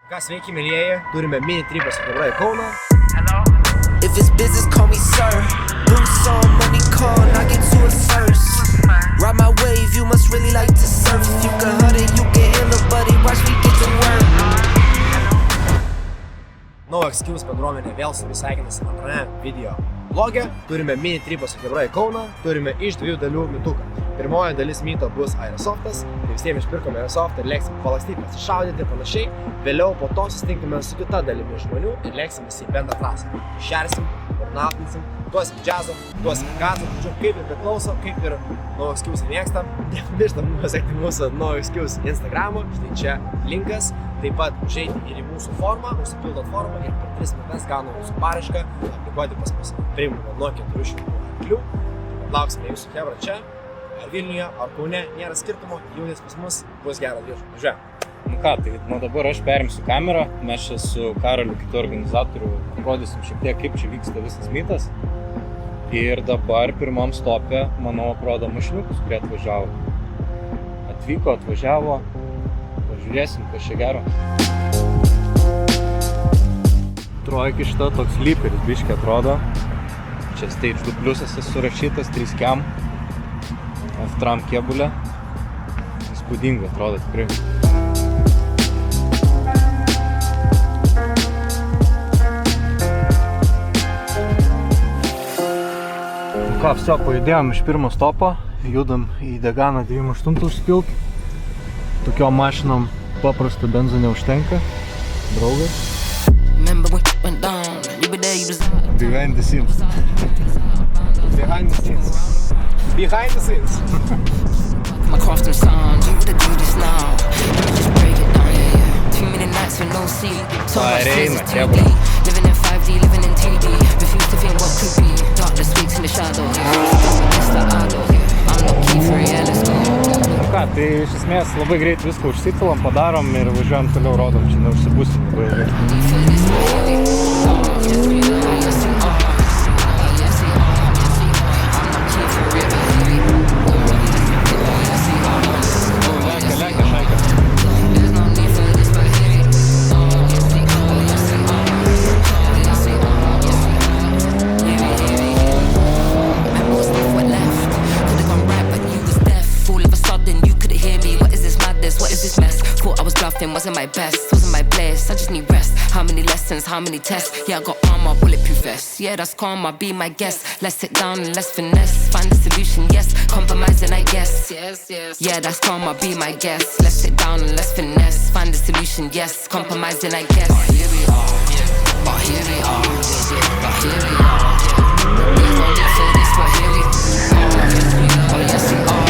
Ką sveiki, mėlyjeji, turime mini tripą su Hebra į Kauną. If it's business, call me sir. Boots on, money call, and I get to it first. Ride my wave, you must really like to surf. If you can hurt it, you can handle, buddy. Watch me get to work. No Excuse bendruomenė vėl su visaikinasi antrame video vlogė. Turime mini tripą su Hebra į Kauną. Turime iš 2 dalių mituką. Pirmoji dalis myto bus Airosoftas. Tai visiems išpirkome Aerosoftą ir lėksim palakstyti, pasišaudyti ir panašiai. Vėliau po to susitinkime su kita dalimi žmonių ir lėksim į bendrą trasą. Išersim, pornautinsim, duosim džiazą, duosim gazą, kaip ir priklauso, kaip ir No Excuse mėgstam. Nepamirštam sekti mūsų No Excuse Instagram'o, štai čia linkas. Taip pat užeiti ir į mūsų formą, užsipildot formą ir per 3 minutes gaunam mūsų paraišką, aplikuoti pas mus priimame nuo 400 arklių. Lauksime jūsų Hebra čia, ar Vilniuje, ar Kaune, nėra skirtumo, jaunis pas mus, bus geras viešas. Važiuojam. Nu ką, tai nuo dabar aš perimsiu kamerą, mes čia su Karoliu, kitu organizatoriu, rodysim šiek tiek, kaip čia vyksta visas mitas. Ir dabar pirmam stope, manau, aprodo mašiniukus, kurie atvažiavo. Atvažiavo, pažiūrėsim, kas čia gero. Trojki šita toks lyperis biškiai atrodo. Čia Stage 2 pliusas surašytas, 3 cam. F-tram kėbulė. Įspūdingai atrodo tikrai. Ką, viso, pajudėjom iš pirmo stopo, judam į Deganą 98 užsipilt. Tokiom mašinom paprastą benzą neužtenka. Draugai. Behind the scenes. Behind the scenes. Behind the scenes. My craft and sound, you would do this now. Just break it down, yeah, yeah. Too many nights with no sleep. So much tears is 2D. Living in 5D, living in 2D. Refuse to think what could be. Darkness speaks in the shadow. It's the idol. I'm not key for it, yeah, let's go. Ką, tai iš esmės labai greit viską užsipilam, padarom ir važiuojam toliau, rodom, čia neužsibūsim labai ilgai. Wasn't my best, wasn't my bless. I just need rest. How many lessons, how many tests? Yeah, I got armor, bulletproof vest. Yeah, that's karma, be my guest. Let's sit down and let's finesse. Find a solution, yes. Compromising, I guess. Yes, yes. Yeah, that's karma, be my guest. Let's sit down and let's finesse. Find a solution, yes. Compromising, I guess. But here we are, but here we are, but here we are. There's no need for this, but here we are. Oh yes we are,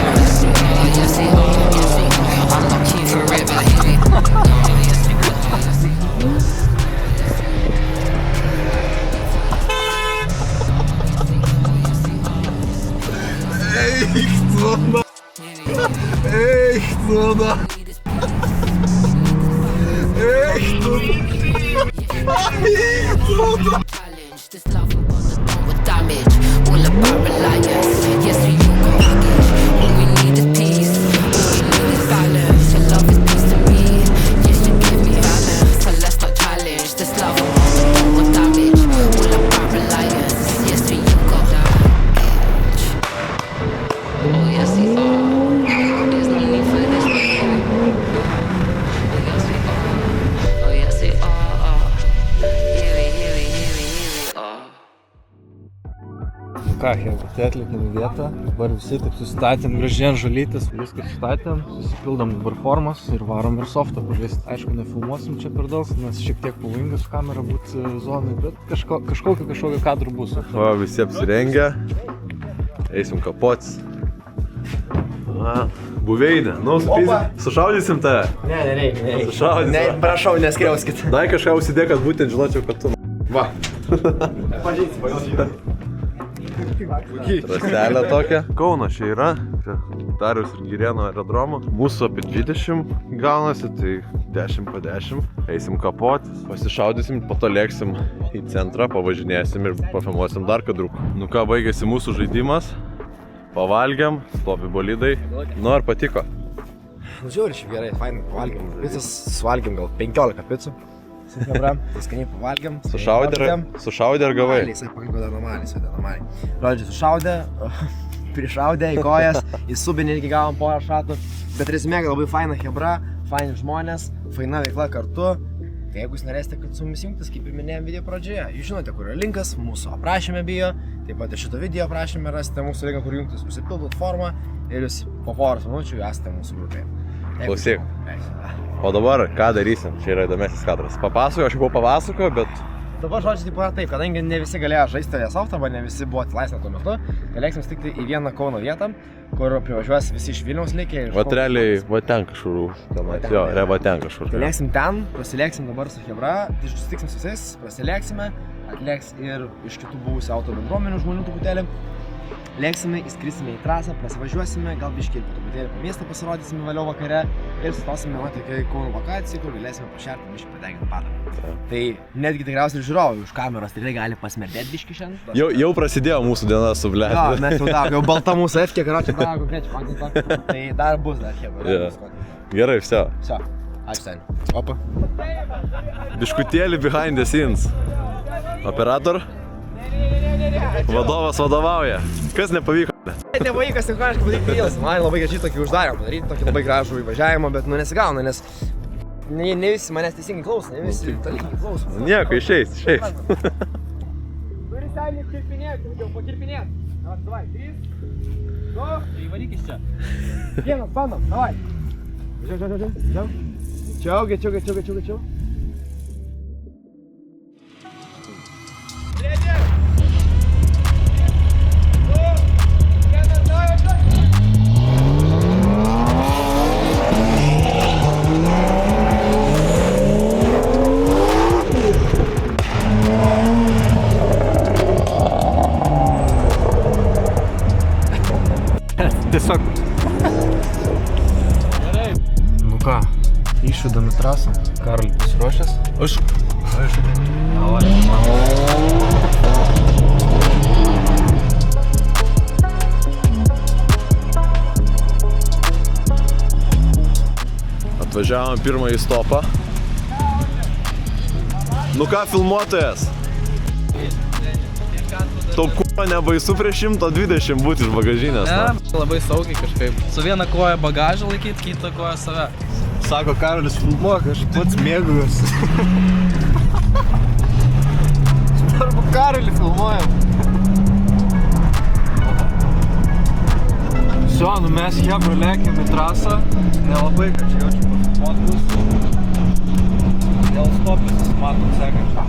oh yes we are. I'm not keen for it, but here we are. Challenge this love and bother done with damage. All about reliance. Yes, we all got baggage. All we need is peace. All we need is balance. Your love is peace to me. Yes, you give me balance. So let's not challenge this love and bother done with damage. All about reliance. Yes, we all got baggage. Oh yes, we are. There's no need for this. Oh yes, we are. Ką, Hebra, tai atlikėm vietą, dabar visi taip susistatėm gražiai ant žolytės, viską sustatėm, susipildom dabar formas ir varom Airsoftą pažaisti. Aišku, nefilmuosim čia per daug, nes šiek tiek pavojingas kamera būti zonai, bet kažkokio kadrų bus. Va, visi apsirengę, eisim kapotis. Buveinė, nu, sušaudysim tave. Ne, nereikia. Sušaudysim. Ne, prašau, neskriauskit. Dai kažką užsidėk, kad būtent žinočiau, kad tu. Va. Pažįsti, pagal. Rastelė tokia. Kauno čia yra, čia Dariaus ir Girėno aerodromo. Mūsų apie 20 gaunasi, tai 10 po 10. Eisim kapotis, pasišaudysim, po to lėksim į centrą, pavažinėsim ir pafilmuosim dar kadrukų. Nu ką, baigėsi mūsų žaidimas. Pavalgiam, stovi bolidai. Nu, ar patiko? Nu, žiūri, šiaip gerai, fainai, pavalgėm. Pizzas suvalgėm gal 15 pizzų. Su Hebra, tai skaniai pavalgėm. Sušaudė ar gavai? Jisai pakalbėjo dar normaliai. Žodžiu, sušaudė, prišaudė į kojas, į subinį irgi gavom porą šatų. Bet resmė labai faina Hebra, faini žmonės, faina veikla kartu. Tai jeigu jūs norėsite, kad su mumis jungtis, kaip ir minėjom video pradžioje, jūs žinote, kur yra linkas, mūsų aprašyme bio, taip pat ir šito video aprašyme rasite mūsų linką, kur jungtis, užsipildot formą ir jūs po poros minučių esate mūsų grupėje. Klausyk. O dabar ką darysim? Čia yra įdomesnis kadras. Papasakoju, aš jau papasakoju, bet... Dabar žodžiai taip yra taip, kadangi ne visi galėjo žaisti Airsoft arba ne visi buvo atlaisvę tuo metu, tai leiksim stikti į vieną Kauno vietą, kur privažiuos visi iš Vilniaus likę. Vat realiai, va ten kažkur, va ten kažkur. Tai leiksim ten, prasilėksim dabar su Hebra, tai susitiksim su visais, prasilėksime, atlėks ir iš kitų buvusių auto bendruomenių žmonių truputėlį. Lėksime, įskrisime į trasą, prasivažiuosime, gal biškį ir po truputėlį po miestą pasirodysime vėliau vakare ir sustosime tokiai Kauno lokacijai, kur galėsime pašerti biškį patenkinti padą. Tai netgi tikriausiai ir žiūrovai už kameros tikrai gali pasmerdėti biškį šiandien. Jau prasidėjo mūsų diena su blėt. Jo, mes jau balta mūsų F-kė, karočią, konkrečiai pankį. Tai dar bus dar Hebra. Gerai, vse. Vse, ačiū ten. Opa. Biškutėlį behind the scenes. Operator? Vadovas vadovauja. Kas nepavyko? Nepavyko sinchroniškai padaryti vylas. Man labai gražiai tokį uždarėm padaryti, tokį labai gražų įvažiavimą, bet nesigauna, nes ne visi manęs teisingai klauso, ne visi talingai klauso. Nieko, išeis. Turi sąjungi kirpinėti, jau pakirpinėti. Davai, 3, 2, įvaryk iš čia. Vienas, bandom, davai. Čiau. Tiesiog. Gerai. Nu ką, išjudam į trasą. Karoli, pasiruošęs? Aišku. Atvažiavom pirmąjį stopą. Nu ką, filmuotojas? Tau nebaisu prieš 120 būti iš bagažinės, ne? Labai saugiai kažkaip. Su viena koja bagažą laikyti, kitą koją save. Sako Karolis, filmuok, aš pats mėgaujuosi. Arba Karolį filmuojam. Vso, nu mes Hebra lėkėm į trasą. Nelabai, kad čia jaučiu pasifotkus. Dėl stopės matom sekančią.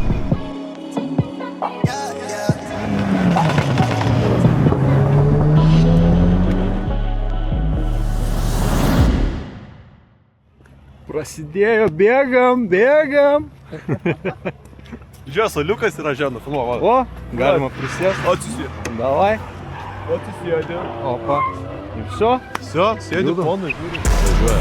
Prasidėjo, bėgam. Žiūrės, Liukas yra žemė, filmuoja. O, galima prisėsti. Atsisėdi. Davai. Atsisėdi. Opa. Ir vso? Vse, sėdi Judam. ponai, žiūri. Važiuoja.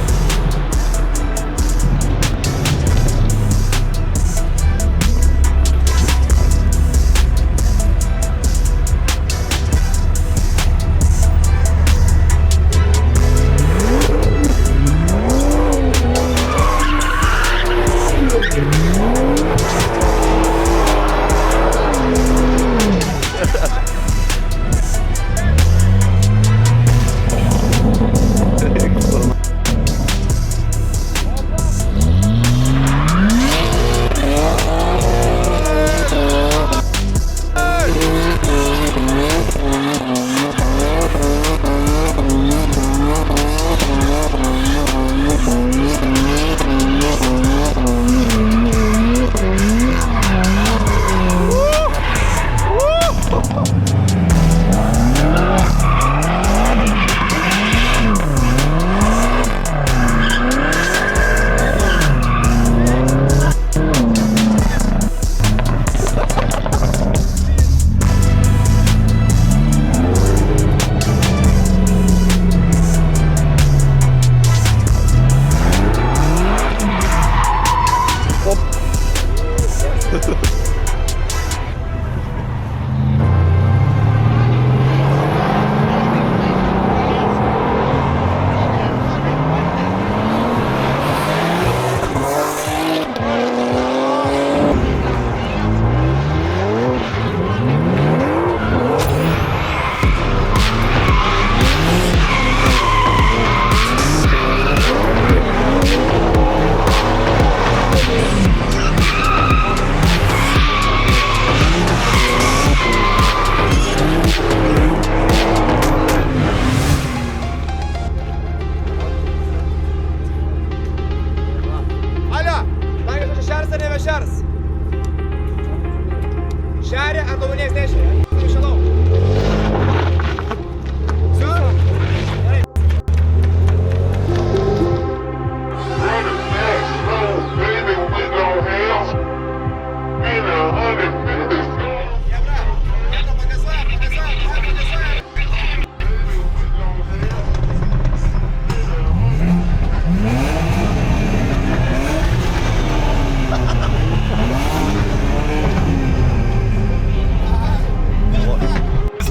Ant ugnies dešinė. Išėlau.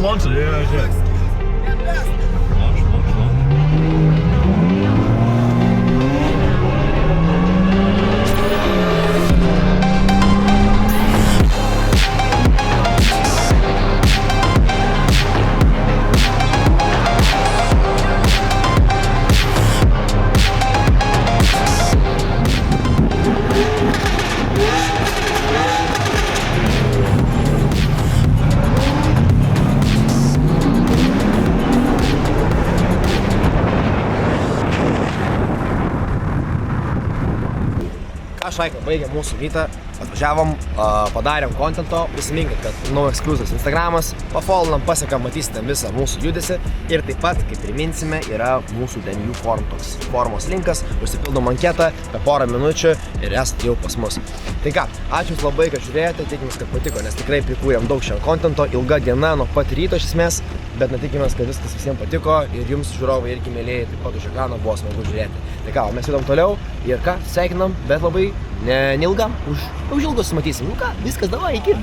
Launch it, yeah. Šaika, baigėm mūsų rytą, atvažiavom, padarėm kontento, prisiminkit, kad No Excuses Instagramas, pafollowinam, pasiekam, matysite visą mūsų judesį ir taip pat, kaip priminsime, yra mūsų DNU formos linkas, užsipildom anketą, per porą minučių ir esate jau pas mus. Tai ką, ačiū jums labai, kad žiūrėjote, tikimės, kad patiko, nes tikrai prikūrėm daug šiandien kontento, ilga diena nuo pat ryto iš esmės, bet tikimės, kad viskas visiems patiko ir jums žiūrovai irgi mėlėjai taip pat už ekraną buvo smagu žiūrėti. Tai ką, mes judam toliau ir ką, sveikinam, bet labai neilgam, už ilgus matysim. Nu ką, viskas, davai, iki.